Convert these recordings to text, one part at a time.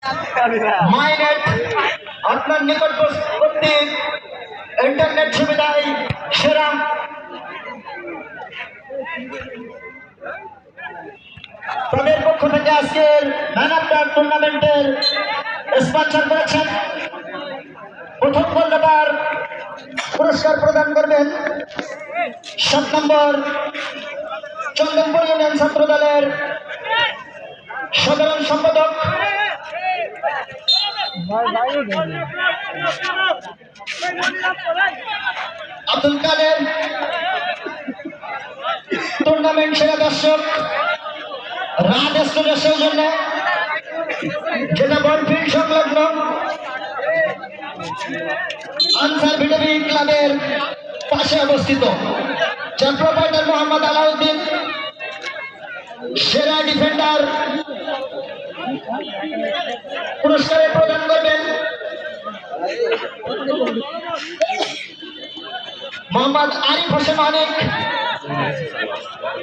মাইনেট আপনার নিকটবর্তী ইন্টারনেট সুবিধায় সেরা। তাদের পক্ষ থেকে আজকের ম্যান অফ দ্য টুর্নামেন্টের স্পন্সর করেছেন। প্রথম গোলদাতার পুরস্কার প্রদান করবেন 7 নম্বর চন্দনপুর ইউনিয়ন ছাত্র দলের সাধারণ সম্পাদক আব্দুল কাদের। টুর্নামেন্ট সেরা দর্শক রাত স্টুডিওর সৌজন্য, যেটা বলফিল্ড সংলগ্ন আনসার ভিটামি ক্লাবের পাশে অবস্থিত। যার প্রোপাইটার মোহাম্মদ আলাউদ্দিন। সেরা ডিফেন্ডার পুরস্কারে প্রদান করবেন মোহাম্মদ আরিফ হোসেন অনেক।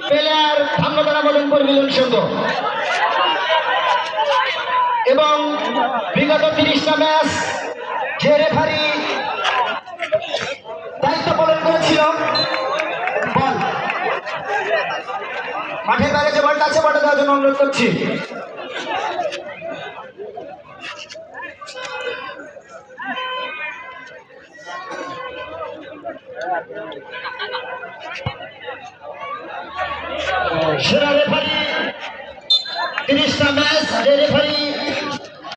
প্লেয়ার ভাঙ্গতলা মদনপুর মিলন সংঘ এবং বিগত 30টা ম্যাচ যে রেফারি দায়িত্ব পালন করেছিল। বল মাঠের বাইরে যে বলটা আছে বলটা দেওয়ার জন্য অনুরোধ করছি। সেরা রেফারি 30টা ম্যাচ যে রেফারি